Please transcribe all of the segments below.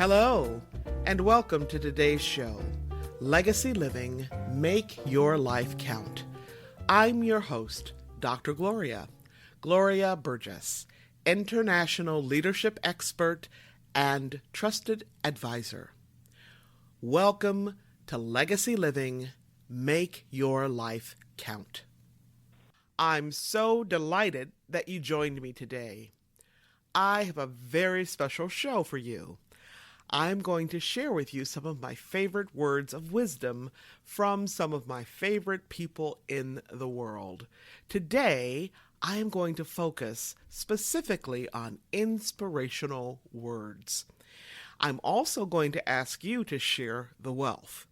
Hello, and welcome to today's show, Legacy Living, Make Your Life Count. I'm your host, Dr. Gloria Burgess, international leadership expert and trusted advisor. Welcome to Legacy Living, Make Your Life Count. I'm so delighted that you joined me today. I have a very special show for you. I'm going to share with you some of my favorite words of wisdom from some of my favorite people in the world. Today, I am going to focus specifically on inspirational words. I'm also going to ask you to share the wealth.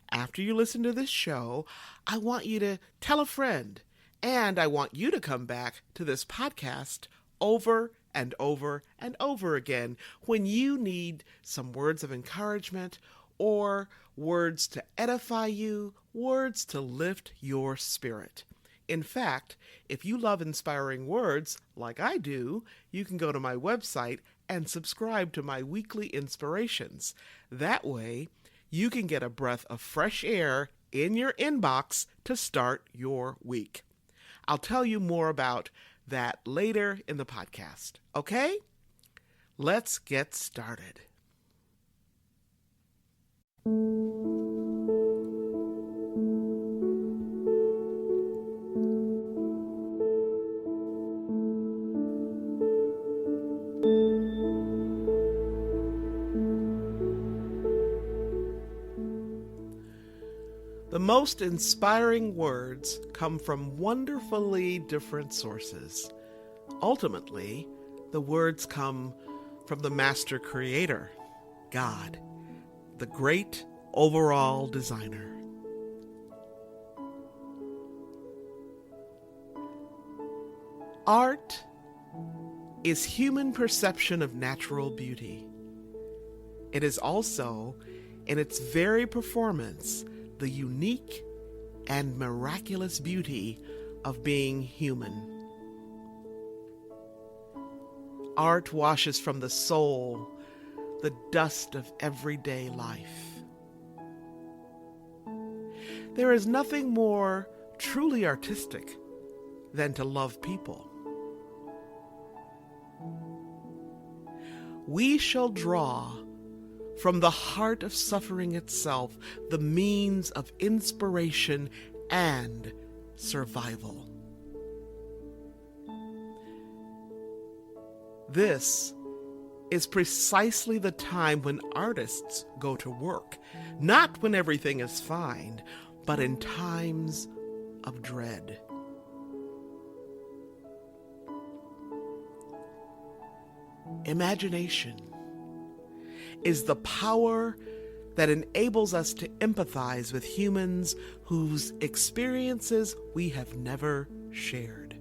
After you listen to this show, I want you to tell a friend, and I want you to come back to this podcast over and over and over again when you need some words of encouragement or words to edify you, words to lift your spirit. In fact, if you love inspiring words like I do, you can go to my website and subscribe to my weekly inspirations. That way, you can get a breath of fresh air in your inbox to start your week. I'll tell you more about that later in the podcast. Okay? Let's get started. The most inspiring words come from wonderfully different sources. Ultimately, the words come from the master creator, God, the great overall designer. Art is human perception of natural beauty. It is also, in its very performance, the unique and miraculous beauty of being human. Art washes from the soul the dust of everyday life. There is nothing more truly artistic than to love people. We shall draw from the heart of suffering itself, the means of inspiration and survival. This is precisely the time when artists go to work, not when everything is fine, but in times of dread. Imagination is the power that enables us to empathize with humans whose experiences we have never shared.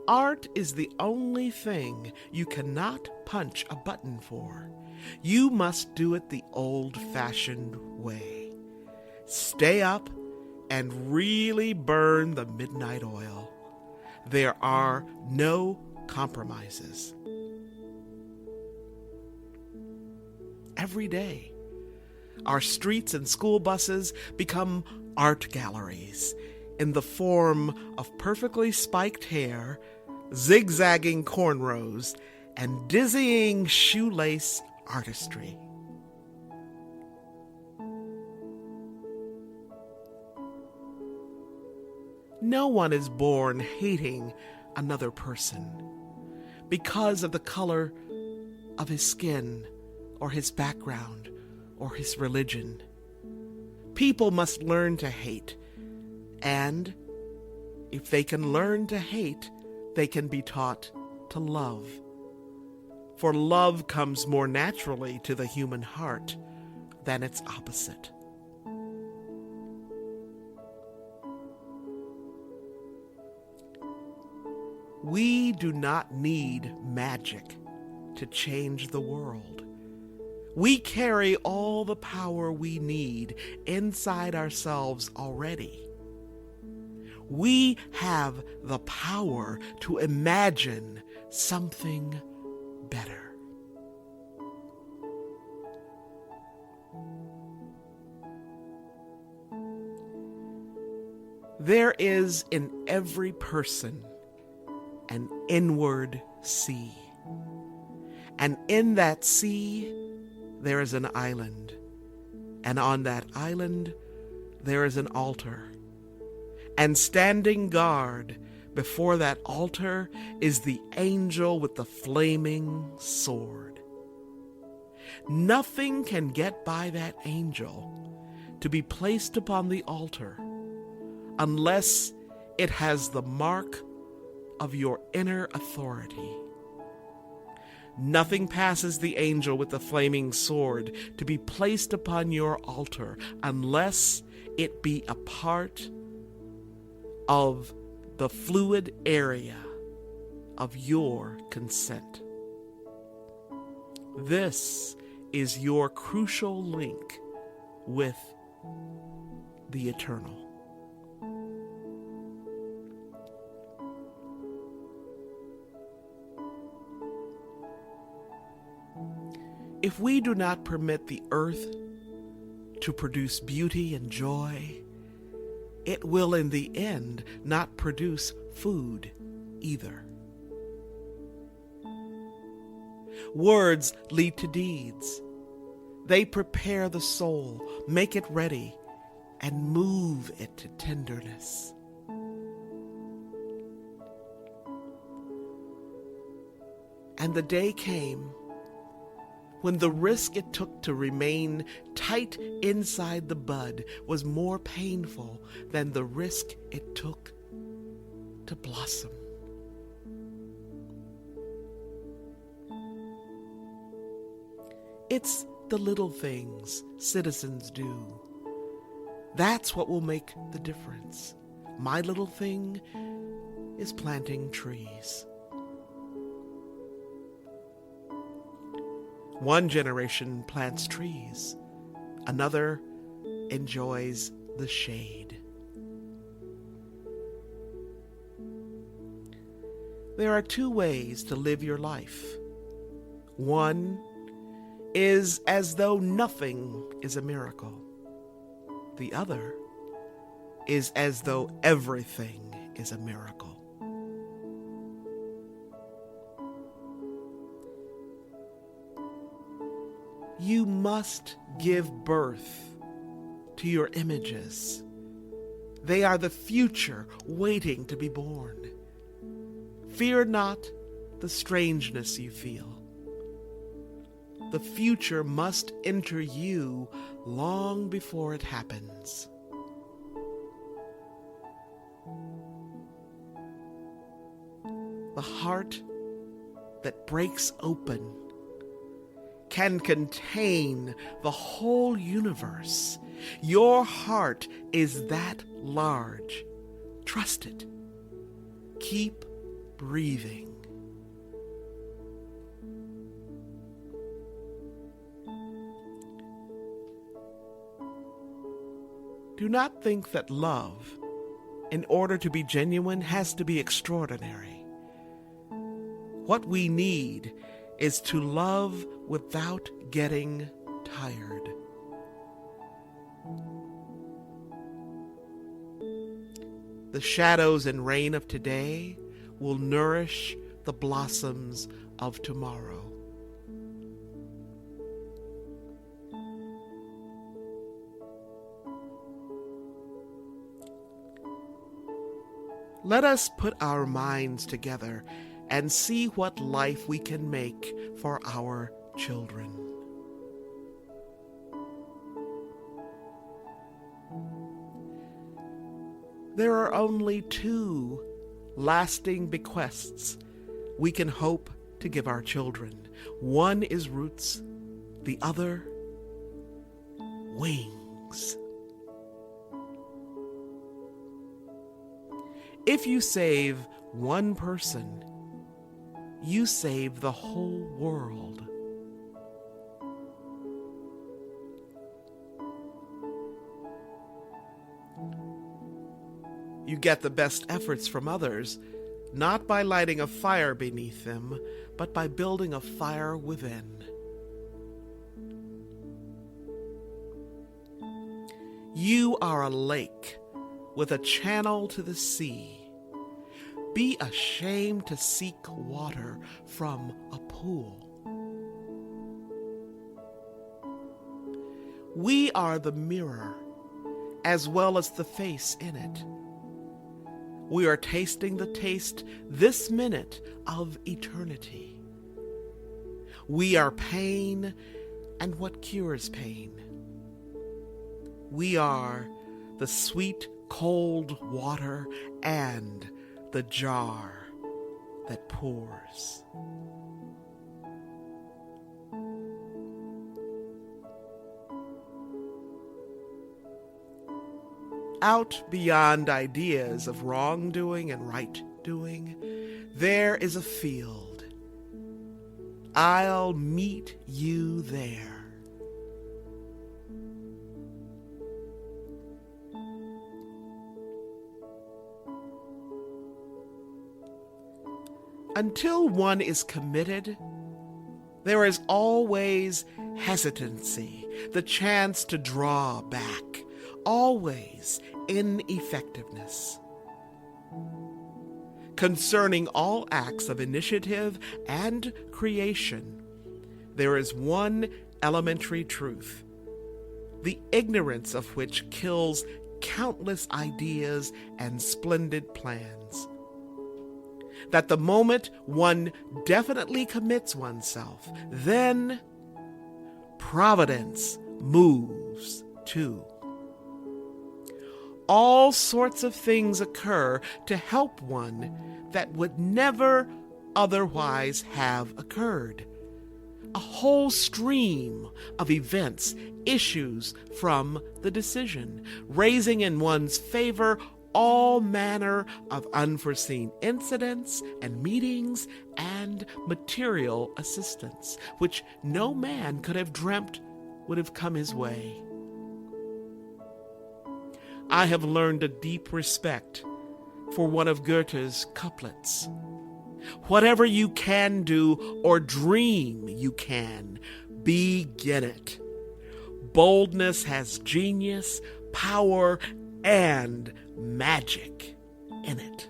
Art is the only thing you cannot punch a button for. You must do it the old-fashioned way. Stay up and really burn the midnight oil. There are no compromises. Every day, our streets and school buses become art galleries in the form of perfectly spiked hair, zigzagging cornrows, and dizzying shoelace artistry. No one is born hating another person because of the color of his skin or his background or his religion. People must learn to hate, and if they can learn to hate, they can be taught to love. For love comes more naturally to the human heart than its opposite. We do not need magic to change the world. We carry all the power we need inside ourselves already. We have the power to imagine something better. There is in every person an inward sea. And in that sea, there is an island. And on that island, there is an altar. And standing guard before that altar is the angel with the flaming sword. Nothing can get by that angel to be placed upon the altar unless it has the mark of your inner authority. Nothing passes the angel with the flaming sword to be placed upon your altar unless it be a part of the fluid area of your consent. This is your crucial link with the eternal. If we do not permit the earth to produce beauty and joy, it will in the end not produce food either. Words lead to deeds. They prepare the soul, make it ready, and move it to tenderness. And the day came when the risk it took to remain tight inside the bud was more painful than the risk it took to blossom. It's the little things citizens do. That's what will make the difference. My little thing is planting trees. One generation plants trees, another enjoys the shade. There are two ways to live your life. One is as though nothing is a miracle. The other is as though everything is a miracle. You must give birth to your images. They are the future waiting to be born. Fear not the strangeness you feel. The future must enter you long before it happens. The heart that breaks open can contain the whole universe. Your heart is that large. Trust it. Keep breathing. Do not think that love, in order to be genuine, has to be extraordinary. What we need is to love without getting tired. The shadows and rain of today will nourish the blossoms of tomorrow. Let us put our minds together and see what life we can make for our children. There are only two lasting bequests we can hope to give our children. One is roots, the other wings. If you save one person, you save the whole world. You get the best efforts from others, not by lighting a fire beneath them, but by building a fire within. You are a lake with a channel to the sea. Be ashamed to seek water from a pool. We are the mirror, as well as the face in it. We are tasting the taste this minute of eternity. We are pain and what cures pain. We are the sweet, cold water and the jar that pours. Out beyond ideas of wrongdoing and right-doing, there is a field. I'll meet you there. Until one is committed, there is always hesitancy, the chance to draw back, always ineffectiveness. Concerning all acts of initiative and creation, there is one elementary truth, the ignorance of which kills countless ideas and splendid plans. That the moment one definitely commits oneself, then Providence moves too. All sorts of things occur to help one that would never otherwise have occurred. A whole stream of events issues from the decision, raising in one's favor all manner of unforeseen incidents and meetings and material assistance, which no man could have dreamt would have come his way. I have learned a deep respect for one of Goethe's couplets. Whatever you can do or dream you can, begin it. Boldness has genius, power, and magic in it.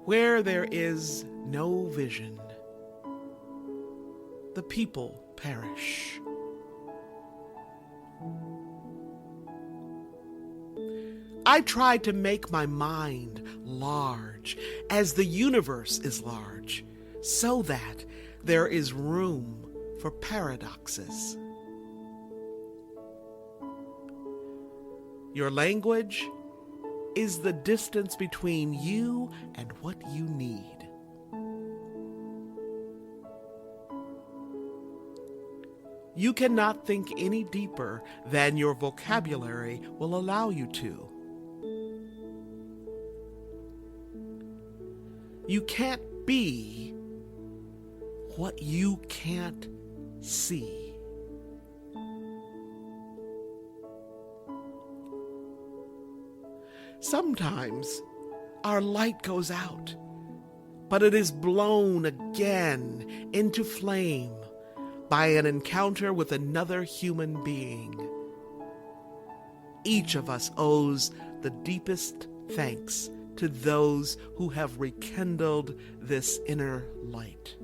Where there is no vision, the people perish. I try to make my mind large, as the universe is large, so that there is room for paradoxes. Your language is the distance between you and what you need. You cannot think any deeper than your vocabulary will allow you to. You can't be what you can't see. Sometimes our light goes out, but it is blown again into flame by an encounter with another human being. Each of us owes the deepest thanks to those who have rekindled this inner light.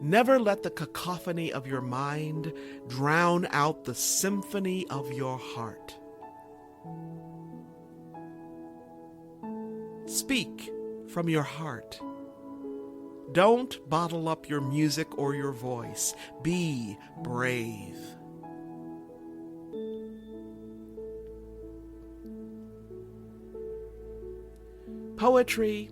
Never let the cacophony of your mind drown out the symphony of your heart. Speak from your heart. Don't bottle up your music or your voice. Be brave. Poetry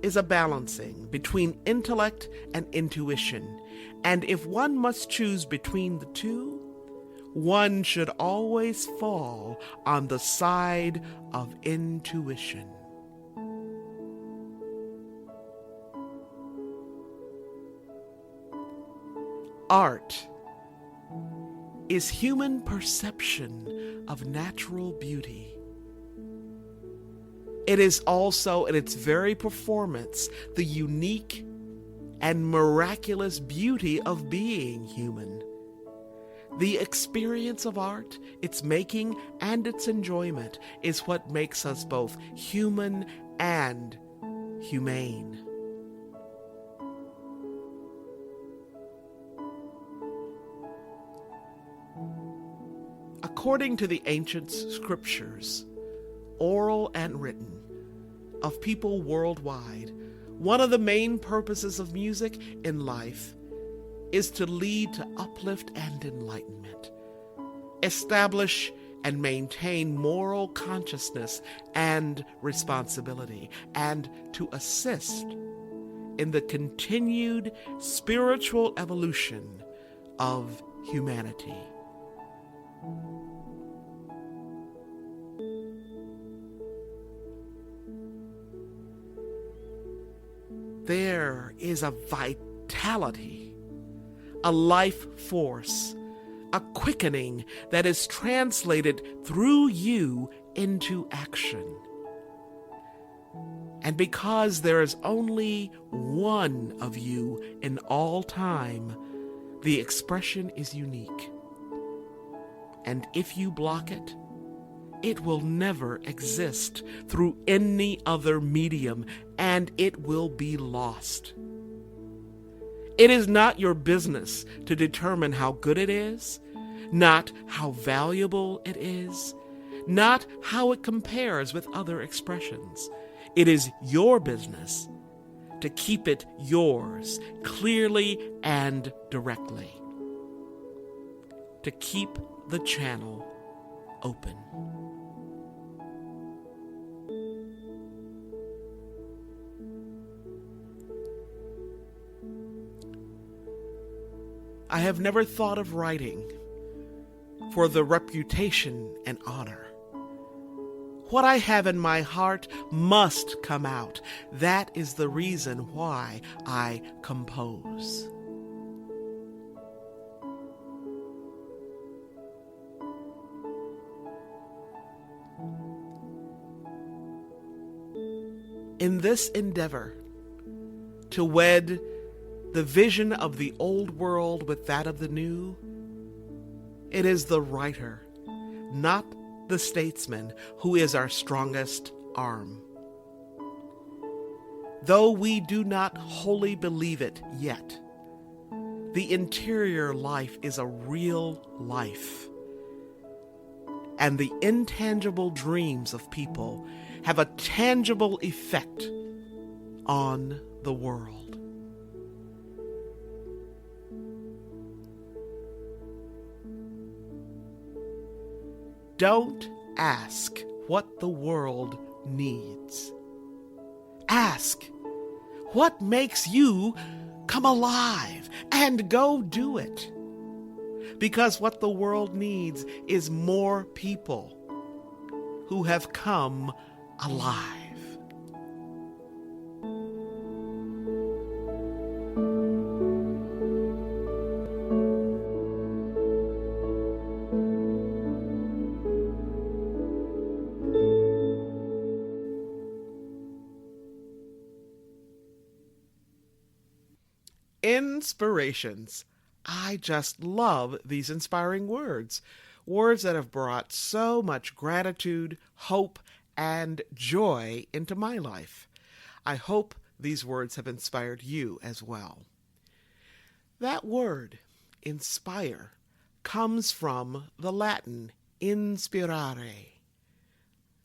is a balancing between intellect and intuition, and if one must choose between the two, one should always fall on the side of intuition. Art is human perception of natural beauty. It is also, in its very performance, the unique and miraculous beauty of being human. The experience of art, its making and its enjoyment, is what makes us both human and humane. According to the ancient scriptures, oral and written, of people worldwide, one of the main purposes of music in life is to lead to uplift and enlightenment, establish and maintain moral consciousness and responsibility, and to assist in the continued spiritual evolution of humanity. There is a vitality, a life force, a quickening that is translated through you into action. And because there is only one of you in all time, the expression is unique. And if you block it, it will never exist through any other medium, and it will be lost. It is not your business to determine how good it is, not how valuable it is, not how it compares with other expressions. It is your business to keep it yours, clearly and directly. To keep the channel open. I have never thought of writing for the reputation and honor. What I have in my heart must come out. That is the reason why I compose. In this endeavor to wed the vision of the old world with that of the new, it is the writer, not the statesman, who is our strongest arm. Though we do not wholly believe it yet, the interior life is a real life, and the intangible dreams of people have a tangible effect on the world. Don't ask what the world needs. Ask what makes you come alive and go do it. Because what the world needs is more people who have come alive. Inspirations. I just love these inspiring words. Words that have brought so much gratitude, hope, and joy into my life. I hope these words have inspired you as well. That word, inspire, comes from the Latin inspirare.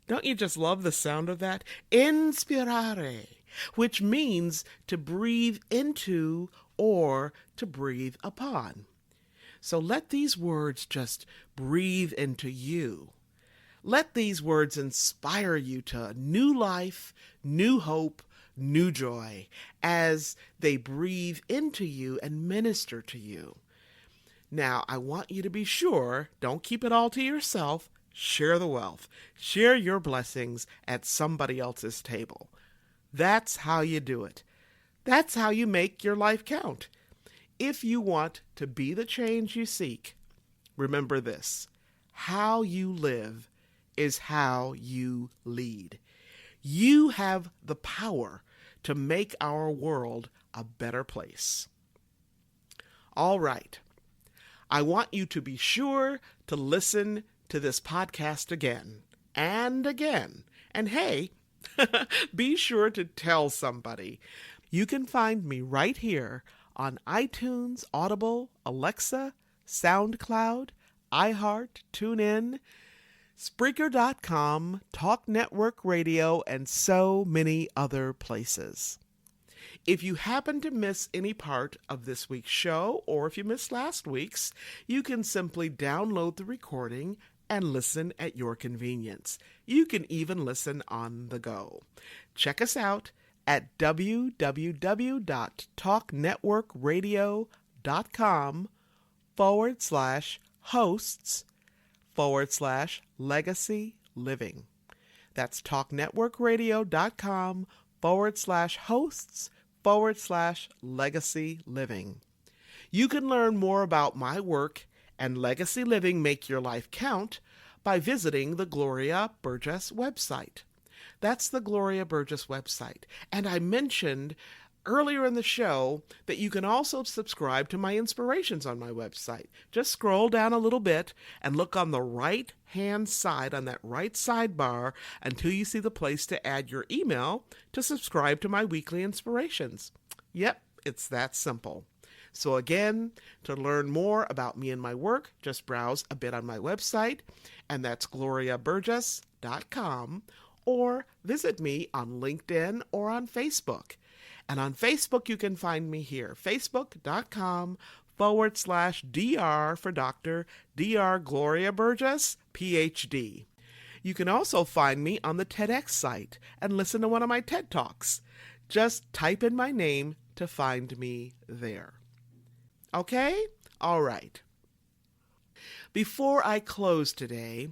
Don't you just love the sound of that? Inspirare, which means to breathe into or to breathe upon. So let these words just breathe into you. Let these words inspire you to new life, new hope, new joy, as they breathe into you and minister to you. Now, I want you to be sure, don't keep it all to yourself. Share the wealth. Share your blessings at somebody else's table. That's how you do it. That's how you make your life count. If you want to be the change you seek, remember this: how you live is how you lead. You have the power to make our world a better place. All right. I want you to be sure to listen to this podcast again and again. And hey, be sure to tell somebody. You can find me right here on iTunes, Audible, Alexa, SoundCloud, iHeart, TuneIn, Spreaker.com, Talk Network Radio, and so many other places. If you happen to miss any part of this week's show, or if you missed last week's, you can simply download the recording and listen at your convenience. You can even listen on the go. Check us out at www.talknetworkradio.com/hosts/legacy living. That's talknetworkradio.com/hosts/legacy living. You can learn more about my work and Legacy Living Make Your Life Count by visiting the Gloria Burgess website. That's the Gloria Burgess website. And I mentioned earlier in the show that you can also subscribe to my inspirations on my website. Just scroll down a little bit and look on the right-hand side, on that right sidebar, until you see the place to add your email to subscribe to my weekly inspirations. Yep, it's that simple. So again, to learn more about me and my work, just browse a bit on my website, and that's gloriaburgess.com, or visit me on LinkedIn or on Facebook. And on Facebook, you can find me here, facebook.com/DR for Dr. Dr. Gloria Burgess, PhD. You can also find me on the TEDx site and listen to one of my TED Talks. Just type in my name to find me there. Okay? All right. Before I close today,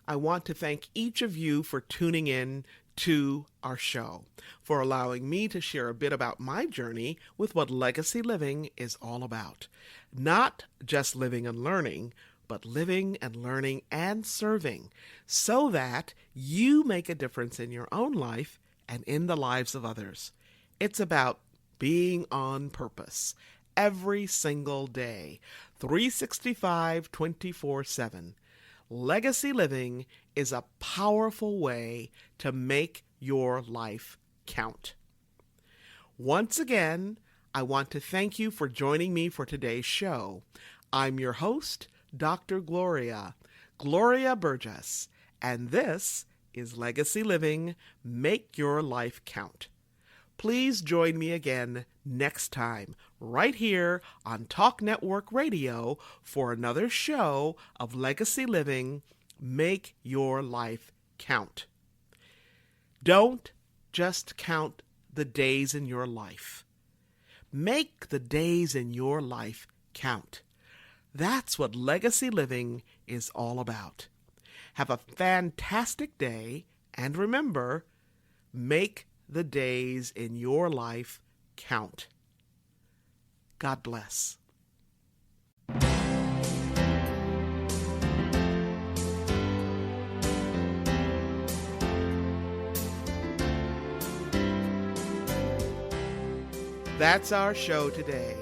I want to thank each of you for tuning in to our show, for allowing me to share a bit about my journey with what legacy living is all about. Not just living and learning, but living and learning and serving, so that you make a difference in your own life and in the lives of others. It's about being on purpose every single day, 365, 24/7. Legacy living is a powerful way to make your life count. Once again, I want to thank you for joining me for today's show. I'm your host, Dr. Gloria Burgess, and this is Legacy Living, Make Your Life Count. Please join me again next time, right here on Talk Network Radio, for another show of Legacy Living, Make Your Life Count. Don't just count the days in your life. Make the days in your life count. That's what legacy living is all about. Have a fantastic day, and remember, make the days in your life count. God bless. That's our show today.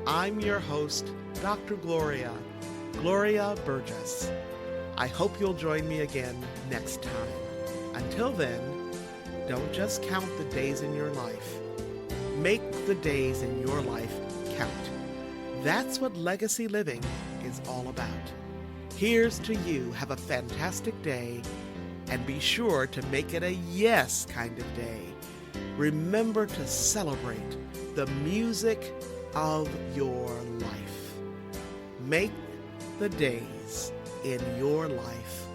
I'm your host, Dr. Gloria Burgess. I hope you'll join me again next time. Until then, don't just count the days in your life. Make the days in your life count. That's what legacy living is all about. Here's to you. Have a fantastic day, and be sure to make it a yes kind of day. Remember to celebrate the music of your life. Make the days in your life